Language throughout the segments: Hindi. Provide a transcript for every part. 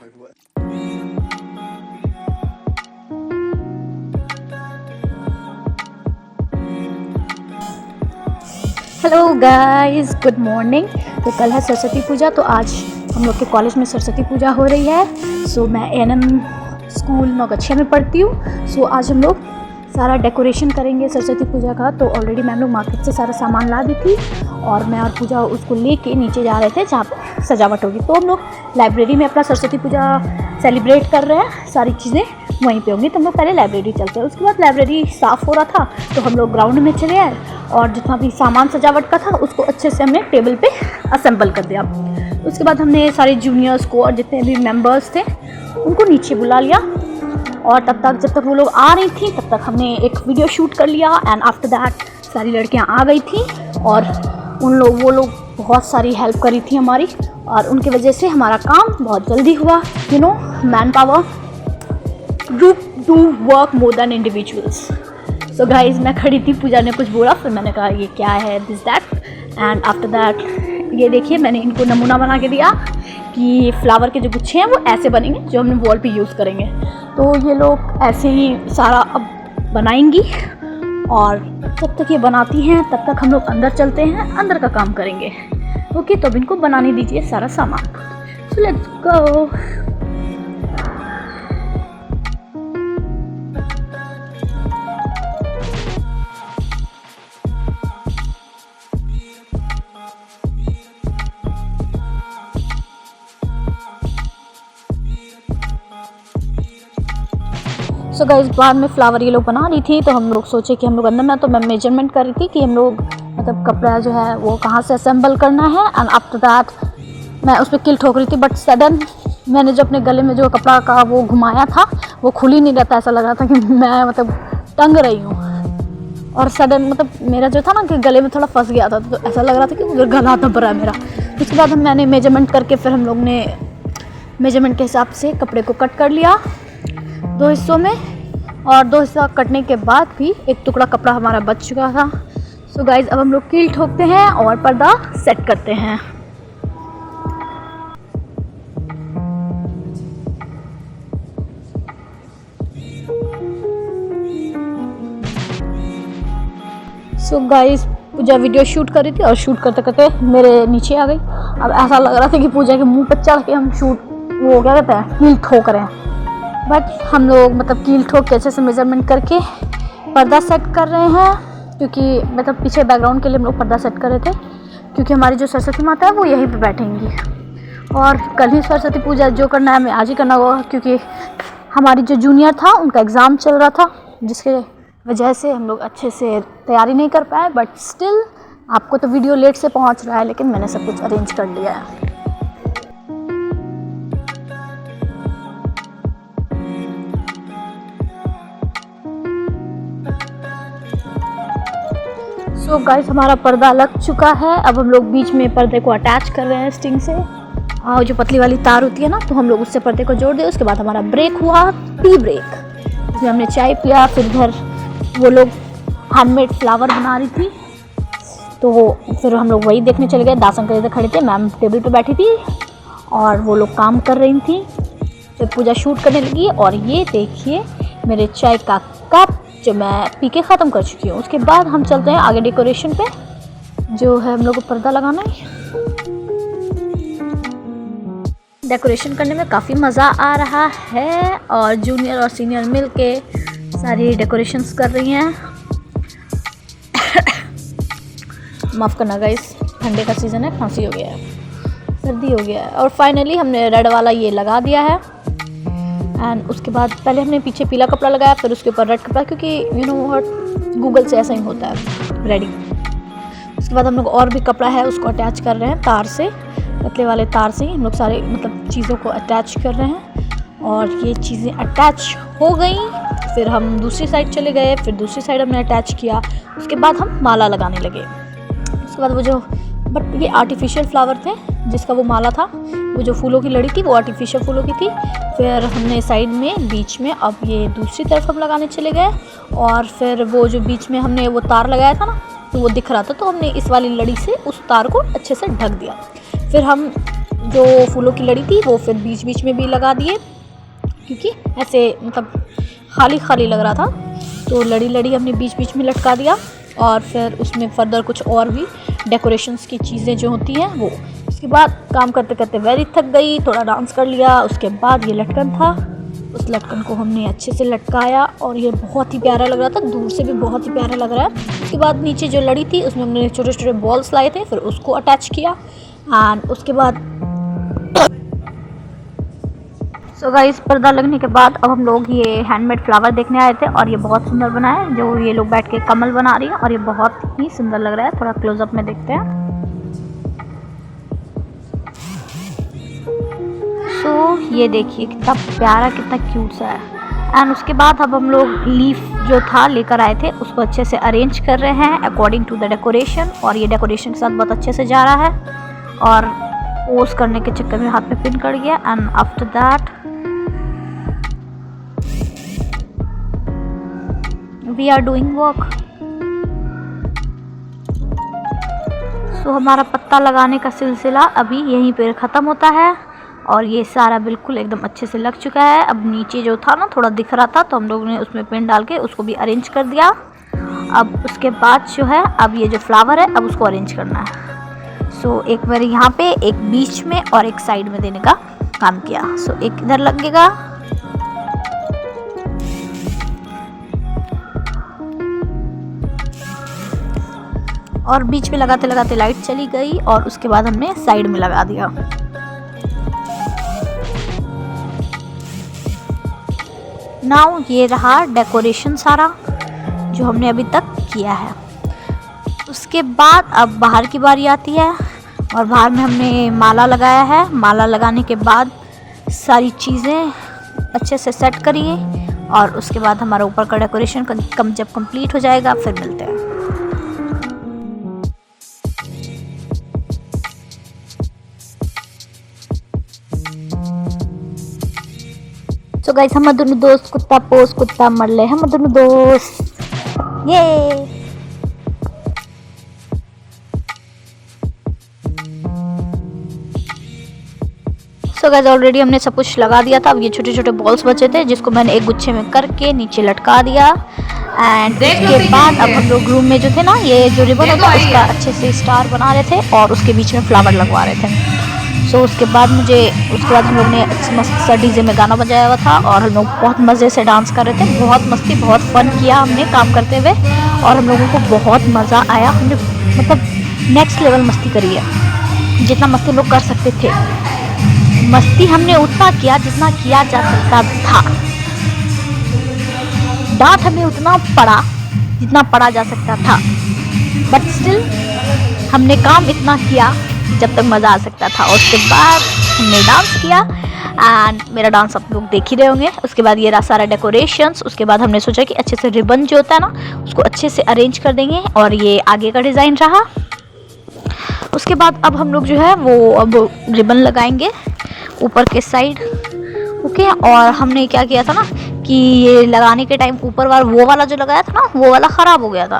Hello guys, good morning. तो कल है सरस्वती पूजा, तो आज हम लोग के कॉलेज में सरस्वती पूजा हो रही है। सो मैं एएनएम स्कूल नौगछिया में पढ़ती हूँ। सो आज हम लोग सारा डेकोरेशन करेंगे सरस्वती पूजा का। तो ऑलरेडी मैम लोग मार्केट से सारा सामान ला दी थी और मैं और पूजा उसको लेके नीचे जा रहे थे जहाँ पर सजावट होगी। तो हम लोग लाइब्रेरी में अपना सरस्वती पूजा सेलिब्रेट कर रहे हैं, सारी चीज़ें वहीं पे होंगी। तो हम लोग पहले लाइब्रेरी चलते हैं। उसके बाद लाइब्रेरी साफ़ हो रहा था तो हम लोग ग्राउंड में चले आए और जितना भी सामान सजावट का था उसको अच्छे से हमने टेबल पे असेंबल कर दिया। उसके बाद हमने सारे जूनियर्स को और जितने भी मेंबर्स थे उनको नीचे बुला लिया और तब तक जब तक वो लोग आ रही थी तब तक हमने एक वीडियो शूट कर लिया। एंड आफ्टर दैट सारी लड़कियां आ गई थी और वो लोग बहुत सारी हेल्प करी थी हमारी और उनकी वजह से हमारा काम बहुत जल्दी हुआ। Man power group do work more than individuals. So guys, मैं खड़ी थी, पूजा ने कुछ बोला, फिर मैंने कहा ये क्या है, this that. And after that ये देखिए, मैंने इनको नमूना बना के दिया कि फ्लावर के जो गुच्छे हैं वो ऐसे बनेंगे जो हम वॉल पे यूज़ करेंगे। तो ये लोग ऐसे ही सारा अब बनाएंगी और जब तक ये बनाती हैं तब तक हम लोग अंदर चलते हैं, अंदर का काम करेंगे। ओके, तो अब इनको बनाने दीजिए सारा सामान। So let's go. So guys, बाद में फ्लावर ये लोग बना रही थी तो हम लोग सोचे कि हम लोग अंदर में, तो मैं मेजरमेंट कर रही थी कि हम लोग मतलब कपड़ा जो है वो कहाँ से असेंबल करना है। एंड आफ्टर दैट मैं उस पर किल ठोक रही थी, बट सडन मैंने जो अपने गले में जो कपड़ा का वो घुमाया था वो खुल ही नहीं रहता। ऐसा लग रहा था कि मैं मतलब टंग रही हूँ और सडन मतलब मेरा जो था ना कि गले में थोड़ा फंस गया था, तो ऐसा लग रहा था कि गला दब रहा है मेरा। उसके बाद मैंने मेजरमेंट करके फिर हम लोग ने मेजरमेंट के हिसाब से कपड़े को कट कर लिया 2 हिस्सों में, और 2 हिस्सा कटने के बाद भी एक टुकड़ा कपड़ा हमारा बच चुका था। सो गाइज, अब हम लोग कील ठोकते हैं और पर्दा सेट करते हैं। सो गाइज, पूजा वीडियो शूट कर रही थी और शूट करते करते मेरे नीचे आ गई। अब ऐसा लग रहा था कि पूजा के मुंह पर चढ़ के हम वो क्या कहते हैं, कील ठोक रहे हैं। बट हम लोग मतलब कील ठोक के अच्छे से मेजरमेंट करके पर्दा सेट कर रहे हैं, क्योंकि मतलब पीछे बैकग्राउंड के लिए हम लोग पर्दा सेट कर रहे थे, क्योंकि हमारी जो सरस्वती माता है वो यहीं पे बैठेंगी। और कल ही सरस्वती पूजा जो करना है हमें आज ही करना होगा, क्योंकि हमारी जो जूनियर था उनका एग्ज़ाम चल रहा था, जिसके वजह से हम लोग अच्छे से तैयारी नहीं कर पाए। बट स्टिल आपको तो वीडियो लेट से पहुँच रहा है, लेकिन मैंने सब कुछ अरेंज कर लिया है। तो गाइस, हमारा पर्दा लग चुका है। अब हम लोग बीच में पर्दे को अटैच कर रहे हैं स्टिंग से, और जो पतली वाली तार होती है ना, तो हम लोग उससे पर्दे को जोड़ दिए। उसके बाद हमारा ब्रेक हुआ, टी ब्रेक, जिसमें हमने चाय पिया। फिर उधर वो लोग हैंडमेड फ्लावर बना रही थी, तो फिर हम लोग वही देखने चले गए। दासन के इधर खड़े थे, मैम टेबल पे बैठी थी और वो लोग काम कर रही थी। फिर पूजा शूट करने लगी और ये देखिए मेरे चाय का कप जो मैं पी के ख़त्म कर चुकी हूँ। उसके बाद हम चलते हैं आगे डेकोरेशन पे, जो है हम लोग को पर्दा लगाना है। डेकोरेशन करने में काफ़ी मज़ा आ रहा है और जूनियर और सीनियर मिल के सारी डेकोरेशंस कर रही हैं। माफ़ करना गाइस, ठंडे का सीज़न है, खांसी हो गया है, सर्दी हो गया है। और फाइनली हमने रेड वाला ये लगा दिया है। एंड उसके बाद पहले हमने पीछे पीला कपड़ा लगाया, फिर उसके ऊपर रेड कपड़ा, क्योंकि यू नो व्हाट, गूगल से ऐसा ही होता है रेडी। उसके बाद हम लोग और भी कपड़ा है उसको अटैच कर रहे हैं तार से, पतले वाले तार से ही हम लोग सारे मतलब चीज़ों को अटैच कर रहे हैं। और ये चीज़ें अटैच हो गई, फिर हम दूसरी साइड चले गए, फिर दूसरी साइड हमने अटैच किया। उसके बाद हम माला लगाने लगे। उसके बाद वो जो, बट ये आर्टिफिशियल फ्लावर थे जिसका वो माला था, वो जो फूलों की लड़ी थी वो आर्टिफिशियल फूलों की थी। फिर हमने साइड में बीच में अब ये दूसरी तरफ हम लगाने चले गए, और फिर वो जो बीच में हमने वो तार लगाया था ना, तो वो दिख रहा था, तो हमने इस वाली लड़ी से उस तार को अच्छे से ढक दिया। फिर हम जो फूलों की लड़ी थी वो फिर बीच बीच में भी लगा दिए, क्योंकि ऐसे मतलब खाली खाली लग रहा था, तो लड़ी लड़ी हमने बीच बीच में लटका दिया। और फिर उसमें फर्दर कुछ और भी डेकोरेशंस की चीज़ें जो होती हैं वो। उसके बाद काम करते करते वेरी थक गई, थोड़ा डांस कर लिया। उसके बाद ये लटकन था, उस लटकन को हमने अच्छे से लटकाया और ये बहुत ही प्यारा लग रहा था, दूर से भी बहुत ही प्यारा लग रहा है। उसके बाद नीचे जो लड़ी थी उसमें हमने छोटे छोटे बॉल्स लाए थे, फिर उसको अटैच किया। एंड उसके बाद सो गाइस, पर्दा लगने के बाद अब हम लोग ये हैंडमेड फ्लावर देखने आए थे और ये बहुत सुंदर बना है। जो ये लोग बैठ के कमल बना रही है और ये बहुत ही सुंदर लग रहा है। थोड़ा क्लोजअप में देखते हैं। सो ये देखिए कितना प्यारा, कितना क्यूट सा है। एंड उसके बाद अब हम लोग लीफ जो था लेकर आए थे उसको अच्छे से अरेंज कर रहे हैं अकॉर्डिंग टू द डेकोरेशन। और ये डेकोरेशन के साथ बहुत अच्छे से जा रहा है। और पोज करने के चक्कर में हाथ में पिन कर गया। And after that we are doing work. So हमारा पत्ता लगाने का सिलसिला अभी यहीं पर ख़त्म होता है और ये सारा बिल्कुल एकदम अच्छे से लग चुका है। अब नीचे जो था ना थोड़ा दिख रहा था, तो हम लोगों ने उसमें पिन डाल के उसको भी अरेंज कर दिया। अब उसके बाद जो है, अब ये जो फ्लावर है अब उसको अरेंज करना है। सो एक बार यहाँ पे, एक बीच में और एक साइड में देने का काम किया। सो एक इधर लगेगा और बीच में लगाते लगाते लाइट चली गई और उसके बाद हमने साइड में लगा दिया। नाउ ये रहा डेकोरेशन सारा जो हमने अभी तक किया है। उसके बाद अब बाहर की बारी आती है और बाहर में हमने माला लगाया है। माला लगाने के बाद सारी चीज़ें अच्छे से सेट करिए और उसके बाद हमारा ऊपर का डेकोरेशन जब कंप्लीट हो जाएगा फिर मिलते हैं। सो गाइस, हम दोनों दोस्त कुत्ता पोस कुत्ता मरले, हम दोनों दोस्त ये। सो गाइस, ऑलरेडी हमने सब कुछ लगा दिया था। अब ये छोटे छोटे बॉल्स बचे थे जिसको मैंने एक गुच्छे में करके नीचे लटका दिया। एंड उसके बाद अब हम लोग रूम में जो थे ना, ये जो रिबन होता है उसका अच्छे से स्टार बना रहे थे और उसके बीच में फ्लावर लगवा रहे थे। सो उसके बाद हम लोग ने मस्त सा डीजे में गाना बजाया हुआ था और हम लोग बहुत मज़े से डांस कर रहे थे। बहुत मस्ती, बहुत फन किया हमने काम करते हुए और हम लोगों को बहुत मज़ा आया। हमने मतलब नेक्स्ट लेवल मस्ती करी है, जितना मस्ती लोग कर सकते थे। मस्ती हमने उतना किया जितना किया जा सकता था। डांट हमें उतना पड़ा जितना पड़ा जा सकता था, बट स्टिल हमने काम इतना किया जब तक मज़ा आ सकता था। और उसके बाद हमने डांस किया एंड मेरा डांस आप लोग देख ही रहे होंगे। उसके बाद ये रहा सारा डेकोरेशंस। उसके बाद हमने सोचा कि अच्छे से रिबन जो होता है ना उसको अच्छे से अरेंज कर देंगे और ये आगे का डिज़ाइन रहा। उसके बाद अब हम लोग जो है वो अब रिबन लगाएंगे ऊपर के साइड। ओके, और हमने क्या किया था ना कि ये लगाने के टाइम ऊपर वो वाला जो लगाया था ना वो वाला ख़राब हो गया था,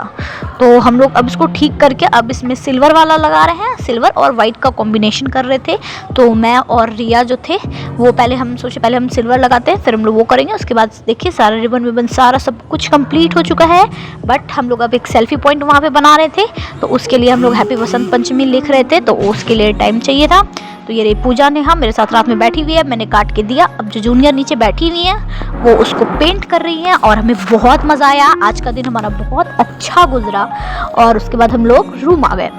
तो हम लोग अब इसको ठीक करके अब इसमें सिल्वर वाला लगा रहे हैं। सिल्वर और वाइट का कॉम्बिनेशन कर रहे थे, तो मैं और रिया जो थे वो पहले हम सिल्वर लगाते हैं फिर हम लोग वो करेंगे। उसके बाद देखिए सारा रिबन विबन सारा सब कुछ कंप्लीट हो चुका है। बट हम लोग अब एक सेल्फी पॉइंट वहाँ पे बना रहे थे, तो उसके लिए हम लोग हैप्पी बसंत पंचमी लिख रहे थे, तो उसके लिए टाइम चाहिए था। तो ये पूजा ने मेरे साथ रात में बैठी हुई है, मैंने काट के दिया। अब जो जूनियर नीचे बैठी हुई है वो उसको पेंट कर रही हैं और हमें बहुत मज़ा आया। आज का दिन हमारा बहुत अच्छा गुजरा। और उसके बाद हम लोग रूम आ गए।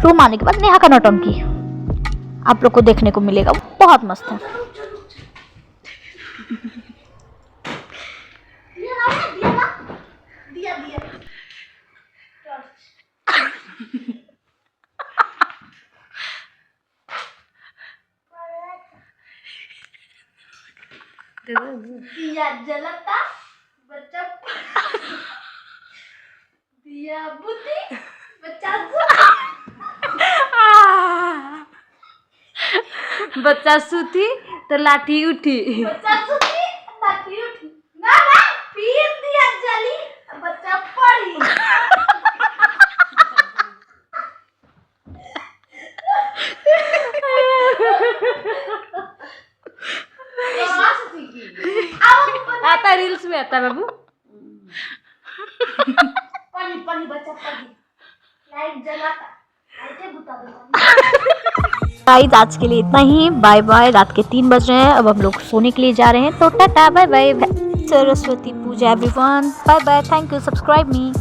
रूम आने के बाद नेहा का नौटंकी आप लोग को देखने को मिलेगा, बहुत मस्त है। दिया जलता बच्चा दिया बुद्धि बच्चा बच्चा सूती तो लाठी उठी, बच्चा सुती लाठी उठी, ना ना पीर दिया जली बच्चा पड़ी। में रील्स में आता है बाबू। पढ़ी पढ़ी बच्चा पढ़ी, लाइट जलाता, लाइटें बुता देता। गाइस आज के लिए इतना ही, बाय बाय। रात के 3 बज रहे हैं, अब हम लोग सोने के लिए जा रहे हैं, तो tata bye bye. Saraswati Puja everyone, bye bye, thank you, subscribe me.